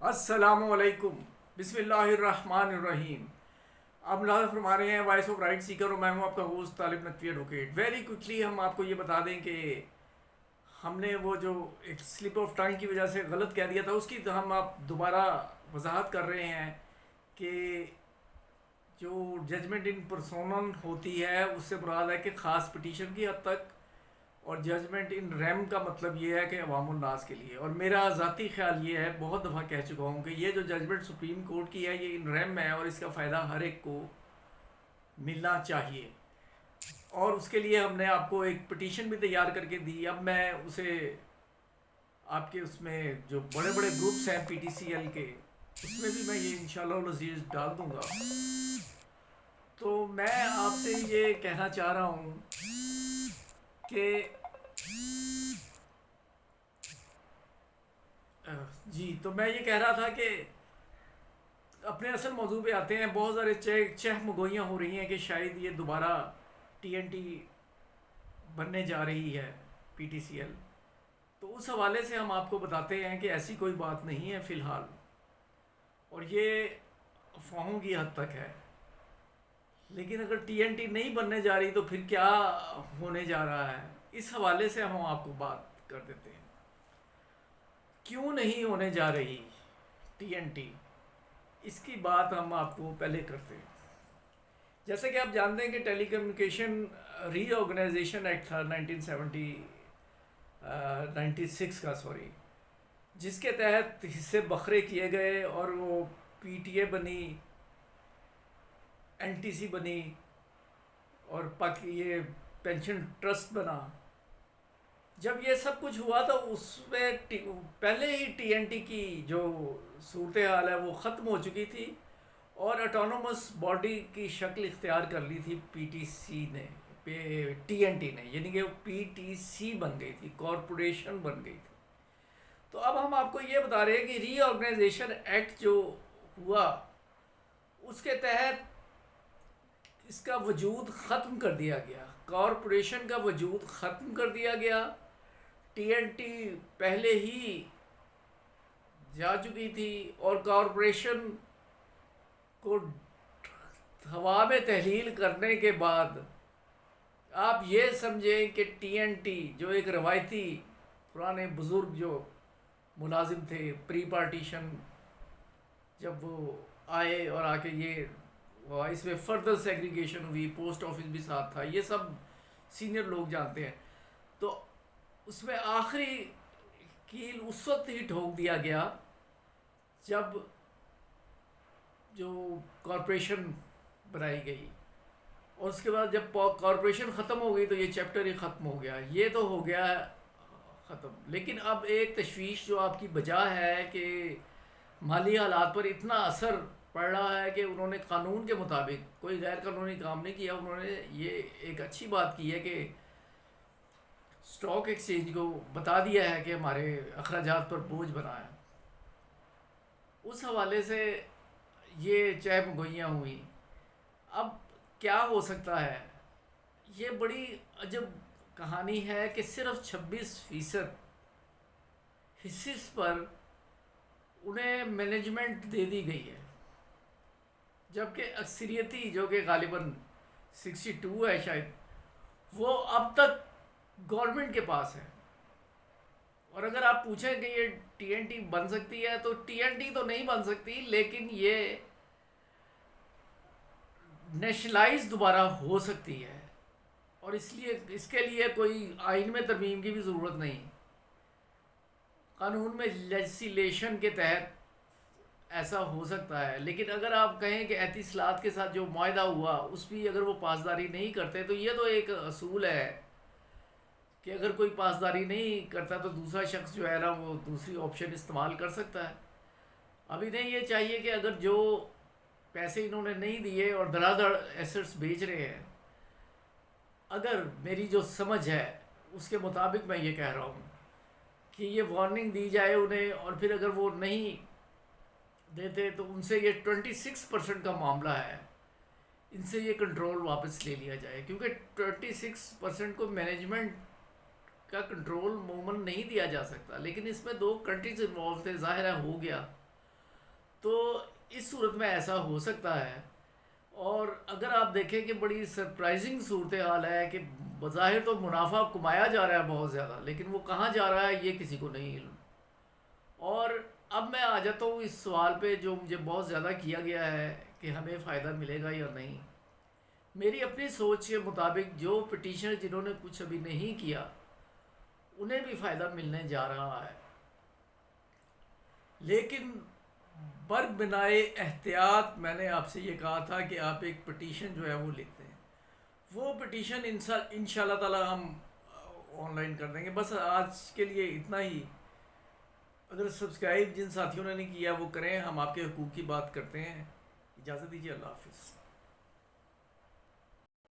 السلام علیکم، بسم اللہ الرحمن الرحیم۔ آپ ملاحظہ فرما رہے ہیں وائس آف رائٹ سیکر، اور میں ہوں آپ کا ہوسٹ طالب نقوی ایڈوکیٹ۔ ویری کوئکلی ہم آپ کو یہ بتا دیں کہ ہم نے وہ جو ایک سلپ آف ٹنگ کی وجہ سے غلط کہہ دیا تھا، اس کی تو ہم آپ دوبارہ وضاحت کر رہے ہیں کہ جو ججمنٹ ان پرسونن ہوتی ہے اس سے مراد ہے کہ خاص پٹیشن کی حد تک، اور ججمنٹ ان ریم کا مطلب یہ ہے کہ عوام الناس کے لیے۔ اور میرا ذاتی خیال یہ ہے، بہت دفعہ کہہ چکا ہوں، کہ یہ جو ججمنٹ سپریم کورٹ کی ہے یہ ان ریم ہے، اور اس کا فائدہ ہر ایک کو ملنا چاہیے۔ اور اس کے لیے ہم نے آپ کو ایک پٹیشن بھی تیار کر کے دی۔ اب میں اسے آپ کے اس میں جو بڑے بڑے گروپس ہیں پی ٹی سی ایل کے، اس میں بھی میں یہ انشاءاللہ العزیز ڈال دوں گا۔ تو میں آپ سے یہ کہنا چاہ رہا ہوں کہ جی، تو میں یہ کہہ رہا تھا کہ اپنے اصل موضوع پہ آتے ہیں۔ بہت سارے چہ مگوئیاں ہو رہی ہیں کہ شاید یہ دوبارہ ٹی این ٹی بننے جا رہی ہے، پی ٹی سی ایل۔ تو اس حوالے سے ہم آپ کو بتاتے ہیں کہ ایسی کوئی بات نہیں ہے فی الحال، اور یہ افواہوں کی حد تک ہے۔ لیکن اگر ٹی این ٹی نہیں بننے جا رہی تو پھر کیا ہونے جا رہا ہے، اس حوالے سے ہم آپ کو بات کر دیتے ہیں۔ کیوں نہیں ہونے جا رہی ٹی این ٹی، اس کی بات ہم آپ کو پہلے کرتے ہیں۔ جیسے کہ آپ جانتے ہیں کہ ٹیلی کمیونیکیشن ری آرگنائزیشن ایکٹ تھا 1996 کا، جس کے تحت حصے بکھرے کیے گئے، اور وہ پی ٹی اے بنی، این ٹی سی بنی، اور یہ پینشن ٹرسٹ بنا۔ جب یہ سب کچھ ہوا تو اس میں پہلے ہی ٹی این ٹی کی جو صورتحال ہے وہ ختم ہو چکی تھی، اور اٹانومس باڈی کی شکل اختیار کر لی تھی پی ٹی سی نے، ٹی این ٹی نے، یعنی کہ پی ٹی سی بن گئی تھی، کارپوریشن بن گئی تھی۔ تو اب ہم آپ کو یہ بتا رہے ہیں کہ ری آرگنائزیشن ایکٹ جو ہوا، اس کے تحت اس کا وجود ختم کر دیا گیا، کارپوریشن کا وجود ختم کر دیا گیا۔ ٹی این ٹی پہلے ہی جا چکی تھی، اور کارپوریشن کو ہوا میں تحلیل کرنے کے بعد آپ یہ سمجھیں کہ ٹی این ٹی جو ایک روایتی پرانے بزرگ جو ملازم تھے پری پارٹیشن، جب وہ آئے اور آ کے یہ ہوا، اس میں فردر سیگریگیشن ہوئی، پوسٹ آفس بھی ساتھ تھا، یہ سب سینئر لوگ جانتے ہیں۔ تو اس میں آخری کیل اس وقت ہی ٹھوک دیا گیا جب جو کارپوریشن بنائی گئی، اور اس کے بعد جب کارپوریشن ختم ہو گئی تو یہ چیپٹر ہی ختم ہو گیا، یہ تو ہو گیا ختم۔ لیکن اب ایک تشویش جو آپ کی بجا ہے کہ مالی حالات پر اتنا اثر پڑ رہا ہے کہ انہوں نے قانون کے مطابق کوئی غیر قانونی کام نہیں کیا، انہوں نے یہ ایک اچھی بات کی ہے کہ اسٹاک ایکسچینج کو بتا دیا ہے کہ ہمارے اخراجات پر بوجھ بنا ہے۔ اس حوالے سے یہ چہ مگوئیاں ہوئیں۔ اب کیا ہو سکتا ہے؟ یہ بڑی عجب کہانی ہے کہ صرف 26% حصص پر انہیں مینجمنٹ دے دی گئی ہے، جبکہ اکثریتی جو کہ غالباً 62 ہے شاید، وہ اب تک گورنمنٹ کے پاس ہے۔ اور اگر آپ پوچھیں کہ یہ ٹی این ٹی بن سکتی ہے تو ٹی این ٹی تو نہیں بن سکتی، لیکن یہ نیشنلائز دوبارہ ہو سکتی ہے، اور اس کے لیے کوئی آئین میں ترمیم کی بھی ضرورت نہیں، قانون میں لیجسلیشن کے تحت ایسا ہو سکتا ہے۔ لیکن اگر آپ کہیں کہ ایتی اصلاحات کے ساتھ جو معاہدہ ہوا اس بھی اگر وہ پاسداری نہیں کرتے، تو یہ تو ایک اصول ہے کہ اگر کوئی پاسداری نہیں کرتا تو دوسرا شخص جو ہے نا وہ دوسری آپشن استعمال کر سکتا ہے۔ اب انہیں یہ چاہیے کہ اگر جو پیسے انہوں نے نہیں دیے اور دھڑا دھڑ ایسٹس بیچ رہے ہیں، اگر میری جو سمجھ ہے اس کے مطابق میں یہ کہہ رہا ہوں کہ یہ وارننگ دی جائے انہیں، اور پھر اگر وہ نہیں دیتے تو ان سے یہ 26% کا معاملہ ہے، ان سے یہ کنٹرول واپس لے لیا جائے، کیونکہ 26% کو مینجمنٹ کا کنٹرول عموماً نہیں دیا جا سکتا۔ لیکن اس میں 2 کنٹریز انوالو تھے، ظاہر ہے ہو گیا، تو اس صورت میں ایسا ہو سکتا ہے. اور اگر آپ دیکھیں کہ بڑی سرپرائزنگ صورتحال ہے کہ بظاہر تو منافع کمایا جا رہا ہے بہت زیادہ، لیکن وہ کہاں جا رہا ہے یہ کسی کو نہیں علم. اور اب میں آ جاتا ہوں اس سوال پہ جو مجھے بہت زیادہ کیا گیا ہے کہ ہمیں فائدہ ملے گا یا نہیں. میری اپنی سوچ کے مطابق جو پٹیشن جنہوں نے کچھ ابھی نہیں کیا انہیں بھی فائدہ ملنے جا رہا ہے، لیکن بر بنائے احتیاط میں نے آپ سے یہ کہا تھا کہ آپ ایک پٹیشن جو ہے وہ لکھتے ہیں. وہ پٹیشن ان شاء اللہ تعالی ہم آن لائن کر دیں گے. بس آج کے لیے اتنا ہی. اگر سبسکرائب جن ساتھیوں نے نہیں کیا وہ کریں. ہم آپ کے حقوق کی بات کرتے ہیں. اجازت دیجیے. اللہ حافظ.